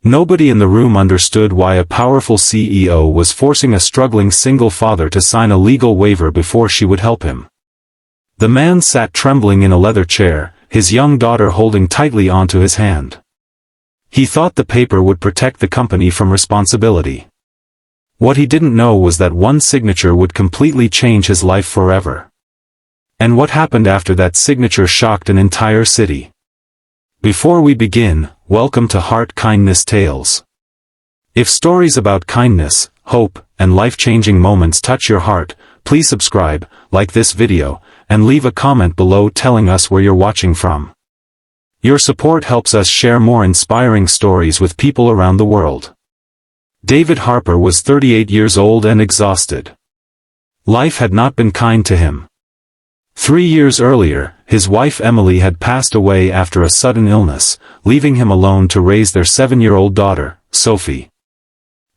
Nobody in the room understood why a powerful CEO was forcing a struggling single father to sign a legal waiver before she would help him. The man sat trembling in a leather chair, his young daughter holding tightly onto his hand. He thought the paper would protect the company from responsibility. What he didn't know was that one signature would completely change his life forever. And what happened after that signature shocked an entire city. Before we begin, welcome to Heart Kindness Tales. If stories about kindness, hope, and life-changing moments touch your heart, please subscribe, like this video, and leave a comment below telling us where you're watching from. Your support helps us share more inspiring stories with people around the world. David Harper was 38 years old and exhausted. Life had not been kind to him. 3 years earlier, his wife Emily had passed away after a sudden illness, leaving him alone to raise their 7-year-old daughter, Sophie.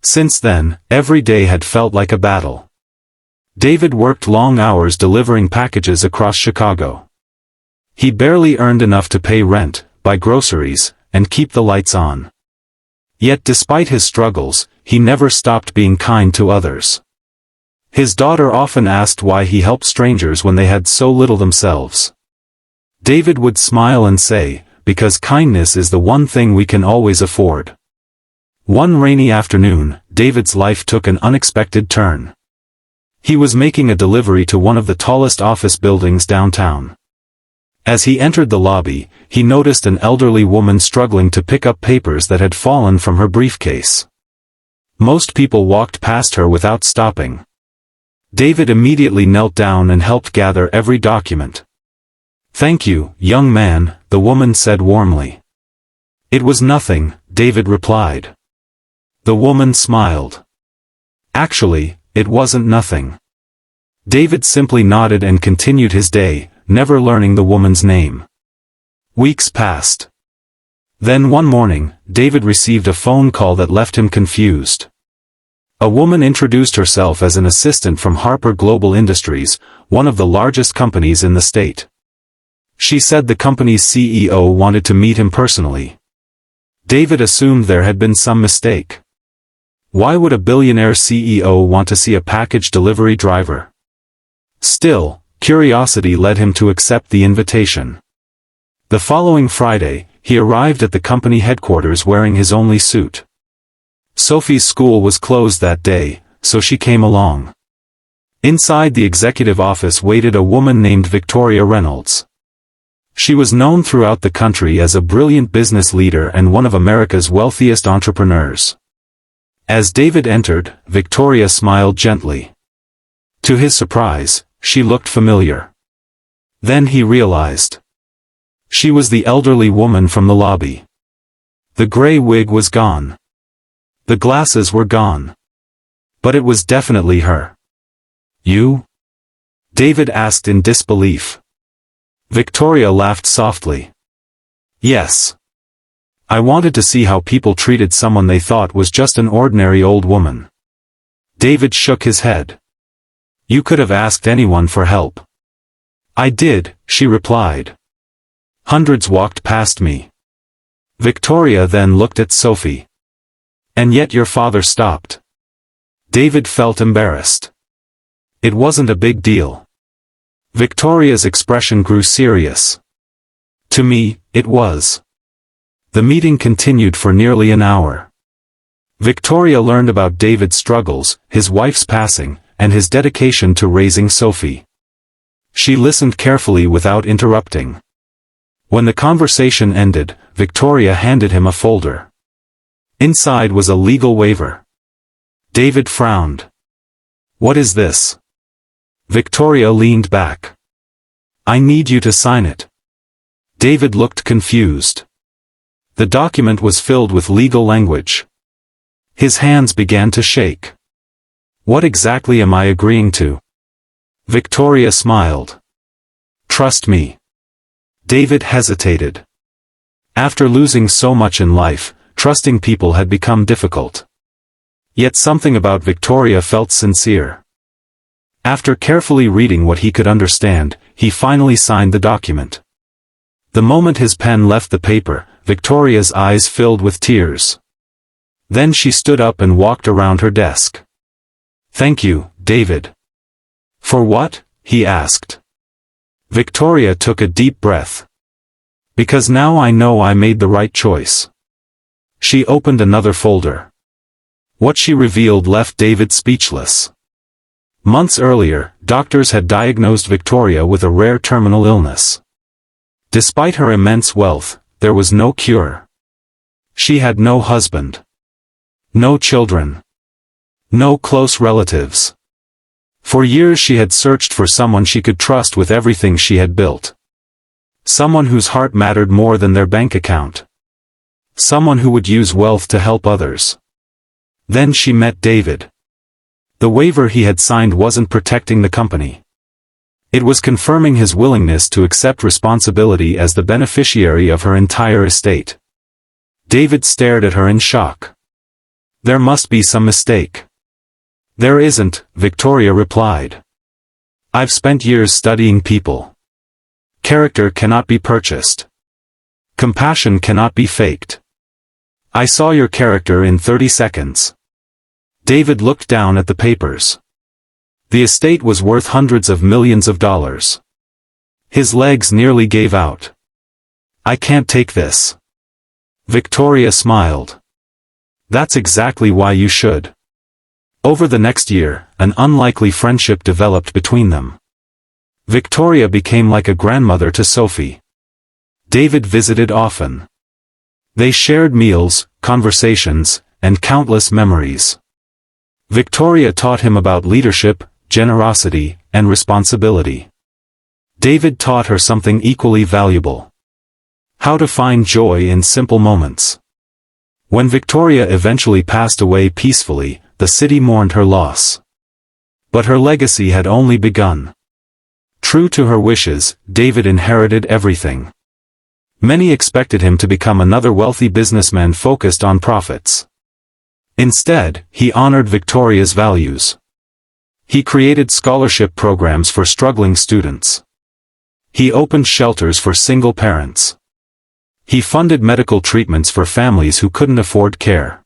Since then, every day had felt like a battle. David worked long hours delivering packages across Chicago. He barely earned enough to pay rent, buy groceries, and keep the lights on. Yet despite his struggles, he never stopped being kind to others. His daughter often asked why he helped strangers when they had so little themselves. David would smile and say, "Because kindness is the one thing we can always afford." One rainy afternoon, David's life took an unexpected turn. He was making a delivery to one of the tallest office buildings downtown. As he entered the lobby, he noticed an elderly woman struggling to pick up papers that had fallen from her briefcase. Most people walked past her without stopping. David immediately knelt down and helped gather every document. "Thank you, young man," the woman said warmly. "It was nothing," David replied. The woman smiled. "Actually, it wasn't nothing." David simply nodded and continued his day, never learning the woman's name. Weeks passed. Then one morning, David received a phone call that left him confused. A woman introduced herself as an assistant from Harper Global Industries, one of the largest companies in the state. She said the company's CEO wanted to meet him personally. David assumed there had been some mistake. Why would a billionaire CEO want to see a package delivery driver? Still, curiosity led him to accept the invitation. The following Friday, he arrived at the company headquarters wearing his only suit. Sophie's school was closed that day, so she came along. Inside the executive office waited a woman named Victoria Reynolds. She was known throughout the country as a brilliant business leader and one of America's wealthiest entrepreneurs. As David entered, Victoria smiled gently. To his surprise, she looked familiar. Then he realized. She was the elderly woman from the lobby. The gray wig was gone. The glasses were gone. But it was definitely her. "You?" David asked in disbelief. Victoria laughed softly. "Yes. I wanted to see how people treated someone they thought was just an ordinary old woman." David shook his head. "You could have asked anyone for help." "I did," she replied. "Hundreds walked past me." Victoria then looked at Sophie. "And yet your father stopped." David felt embarrassed. It wasn't a big deal. Victoria's expression grew serious. "To me, it was." The meeting continued for nearly an hour. Victoria learned about David's struggles, his wife's passing, and his dedication to raising Sophie. She listened carefully without interrupting. When the conversation ended, Victoria handed him a folder. Inside was a legal waiver. David frowned. "What is this?" Victoria leaned back. "I need you to sign it." David looked confused. The document was filled with legal language. His hands began to shake. "What exactly am I agreeing to?" Victoria smiled. "Trust me." David hesitated. After losing so much in life, trusting people had become difficult. Yet something about Victoria felt sincere. After carefully reading what he could understand, he finally signed the document. The moment his pen left the paper, Victoria's eyes filled with tears. Then she stood up and walked around her desk. "Thank you, David." "For what?" he asked. Victoria took a deep breath. "Because now I know I made the right choice." She opened another folder. What she revealed left David speechless. Months earlier, doctors had diagnosed Victoria with a rare terminal illness. Despite her immense wealth, there was no cure. She had no husband. No children. No close relatives. For years she had searched for someone she could trust with everything she had built. Someone whose heart mattered more than their bank account. Someone who would use wealth to help others. Then she met David. The waiver he had signed wasn't protecting the company. It was confirming his willingness to accept responsibility as the beneficiary of her entire estate. David stared at her in shock. "There must be some mistake." "There isn't," Victoria replied. "I've spent years studying people. Character cannot be purchased. Compassion cannot be faked. I saw your character in 30 seconds. David looked down at the papers. The estate was worth hundreds of millions of dollars. His legs nearly gave out. "I can't take this." Victoria smiled. "That's exactly why you should." Over the next year, an unlikely friendship developed between them. Victoria became like a grandmother to Sophie. David visited often. They shared meals, conversations, and countless memories. Victoria taught him about leadership, generosity, and responsibility. David taught her something equally valuable. How to find joy in simple moments. When Victoria eventually passed away peacefully, the city mourned her loss. But her legacy had only begun. True to her wishes, David inherited everything. Many expected him to become another wealthy businessman focused on profits. Instead, he honored Victoria's values. He created scholarship programs for struggling students. He opened shelters for single parents. He funded medical treatments for families who couldn't afford care.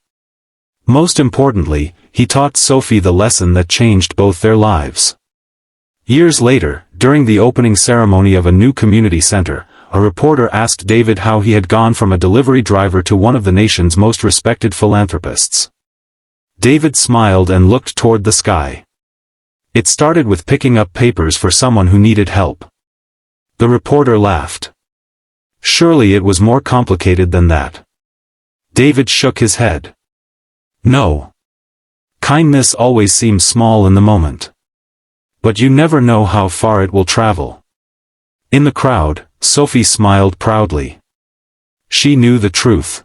Most importantly, he taught Sophie the lesson that changed both their lives. Years later, during the opening ceremony of a new community center, a reporter asked David how he had gone from a delivery driver to one of the nation's most respected philanthropists. David smiled and looked toward the sky. "It started with picking up papers for someone who needed help." The reporter laughed. "Surely it was more complicated than that." David shook his head. "No. Kindness always seems small in the moment. But you never know how far it will travel." In the crowd, Sophie smiled proudly. She knew the truth.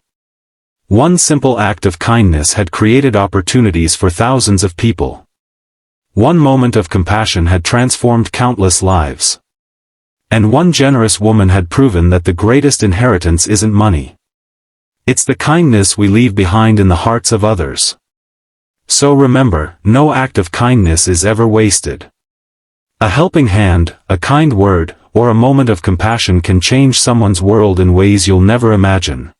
One simple act of kindness had created opportunities for thousands of people. One moment of compassion had transformed countless lives. And one generous woman had proven that the greatest inheritance isn't money. It's the kindness we leave behind in the hearts of others. So remember, no act of kindness is ever wasted. A helping hand, a kind word, or a moment of compassion can change someone's world in ways you'll never imagine.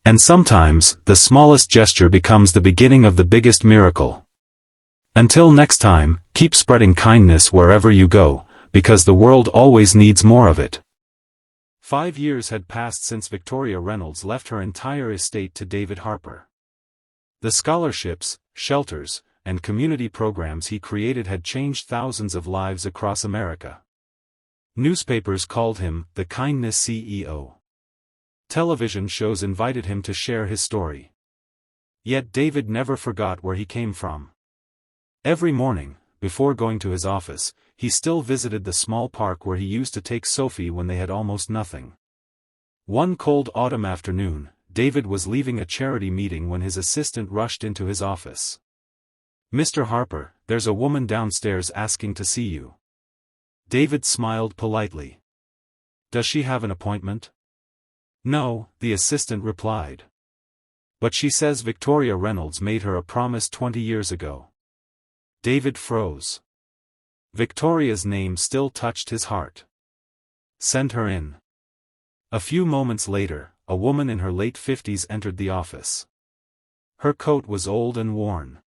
And sometimes, the smallest gesture becomes the beginning of the biggest miracle. Until next time, keep spreading kindness wherever you go, because the world always needs more of it. 5 years had passed since Victoria Reynolds left her entire estate to David Harper. The scholarships, shelters, and community programs he created had changed thousands of lives across America. Newspapers called him the Kindness CEO. Television shows invited him to share his story. Yet David never forgot where he came from. Every morning, before going to his office, he still visited the small park where he used to take Sophie when they had almost nothing. One cold autumn afternoon, David was leaving a charity meeting when his assistant rushed into his office. "Mr. Harper, there's a woman downstairs asking to see you." David smiled politely. "Does she have an appointment?" "No," the assistant replied. "But she says Victoria Reynolds made her a promise 20 years ago." David froze. Victoria's name still touched his heart. "Send her in." A few moments later, a woman in her late 50s entered the office. Her coat was old and worn.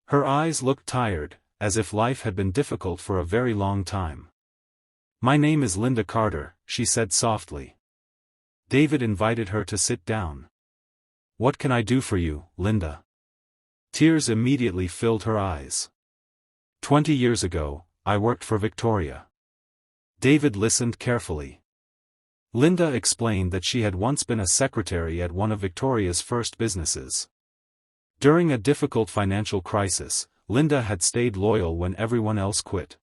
Her eyes looked tired, as if life had been difficult for a very long time. "My name is Linda Carter," she said softly. David invited her to sit down. "What can I do for you, Linda?" Tears immediately filled her eyes. 20 years ago, I worked for Victoria." David listened carefully. Linda explained that she had once been a secretary at one of Victoria's first businesses. During a difficult financial crisis, Linda had stayed loyal when everyone else quit.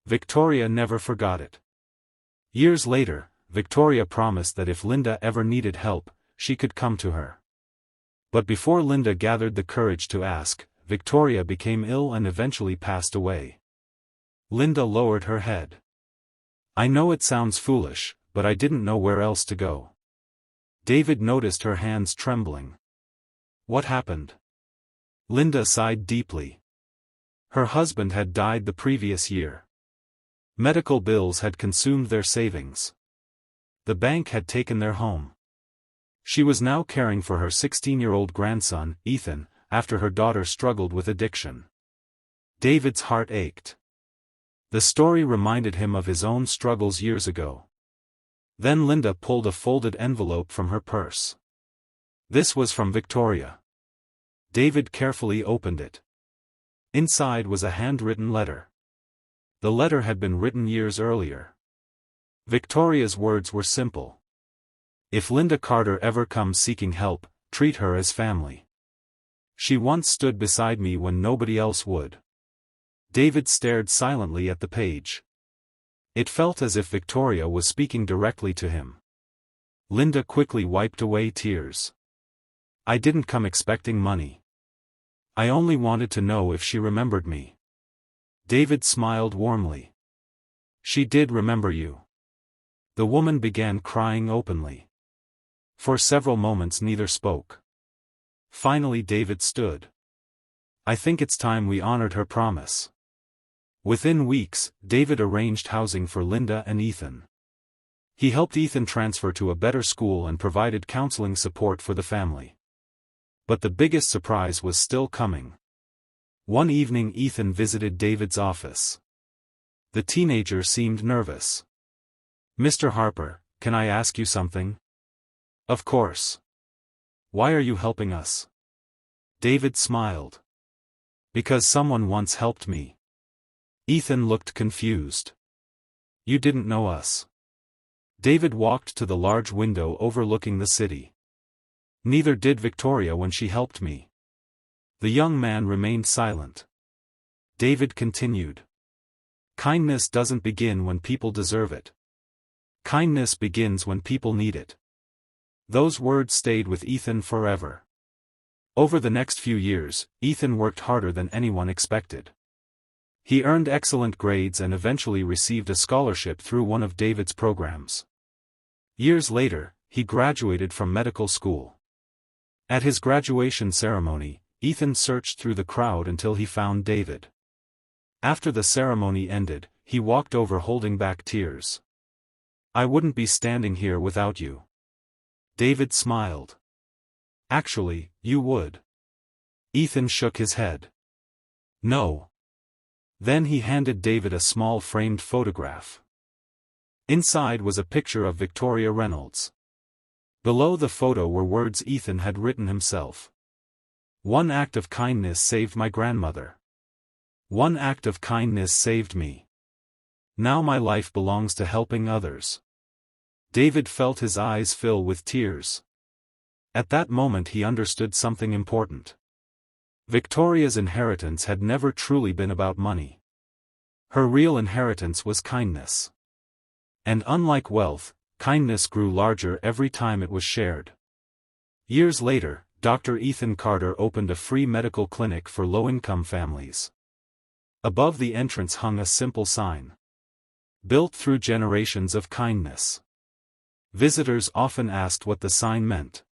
Victoria never forgot it. Years later, Victoria promised that if Linda ever needed help, she could come to her. But before Linda gathered the courage to ask, Victoria became ill and eventually passed away. Linda lowered her head. "I know it sounds foolish, but I didn't know where else to go." David noticed her hands trembling. "What happened?" Linda sighed deeply. Her husband had died the previous year. Medical bills had consumed their savings. The bank had taken their home. She was now caring for her 16-year-old grandson, Ethan, after her daughter struggled with addiction. David's heart ached. The story reminded him of his own struggles years ago. Then Linda pulled a folded envelope from her purse. This was from Victoria. David carefully opened it. Inside was a handwritten letter. The letter had been written years earlier. Victoria's words were simple. "If Linda Carter ever comes seeking help, treat her as family. She once stood beside me when nobody else would." David stared silently at the page. It felt as if Victoria was speaking directly to him. Linda quickly wiped away tears. "I didn't come expecting money. I only wanted to know if she remembered me." David smiled warmly. "She did remember you." The woman began crying openly. For several moments neither spoke. Finally David stood. "I think it's time we honored her promise." Within weeks, David arranged housing for Linda and Ethan. He helped Ethan transfer to a better school and provided counseling support for the family. But the biggest surprise was still coming. One evening Ethan visited David's office. The teenager seemed nervous. "Mr. Harper, can I ask you something?" "Of course. Why are you helping us?" David smiled. "Because someone once helped me." Ethan looked confused. "You didn't know us." David walked to the large window overlooking the city. "Neither did Victoria when she helped me." The young man remained silent. David continued. "Kindness doesn't begin when people deserve it. Kindness begins when people need it." Those words stayed with Ethan forever. Over the next few years, Ethan worked harder than anyone expected. He earned excellent grades and eventually received a scholarship through one of David's programs. Years later, he graduated from medical school. At his graduation ceremony, Ethan searched through the crowd until he found David. After the ceremony ended, he walked over holding back tears. "I wouldn't be standing here without you." David smiled. "Actually, you would." Ethan shook his head. "No." Then he handed David a small framed photograph. Inside was a picture of Victoria Reynolds. Below the photo were words Ethan had written himself. "One act of kindness saved my grandmother. One act of kindness saved me. Now my life belongs to helping others." David felt his eyes fill with tears. At that moment he understood something important. Victoria's inheritance had never truly been about money. Her real inheritance was kindness. And unlike wealth, kindness grew larger every time it was shared. Years later, Dr. Ethan Carter opened a free medical clinic for low-income families. Above the entrance hung a simple sign. "Built through generations of kindness." Visitors often asked what the sign meant.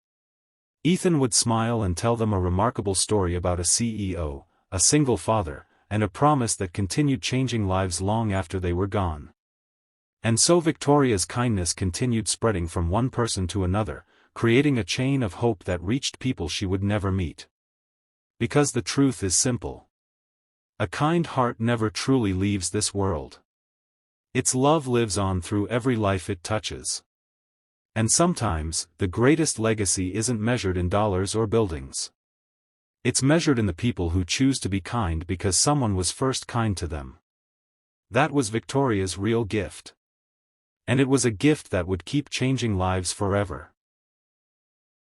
Ethan would smile and tell them a remarkable story about a CEO, a single father, and a promise that continued changing lives long after they were gone. And so Victoria's kindness continued spreading from one person to another, creating a chain of hope that reached people she would never meet. Because the truth is simple. A kind heart never truly leaves this world. Its love lives on through every life it touches. And sometimes, the greatest legacy isn't measured in dollars or buildings. It's measured in the people who choose to be kind because someone was first kind to them. That was Victoria's real gift. And it was a gift that would keep changing lives forever.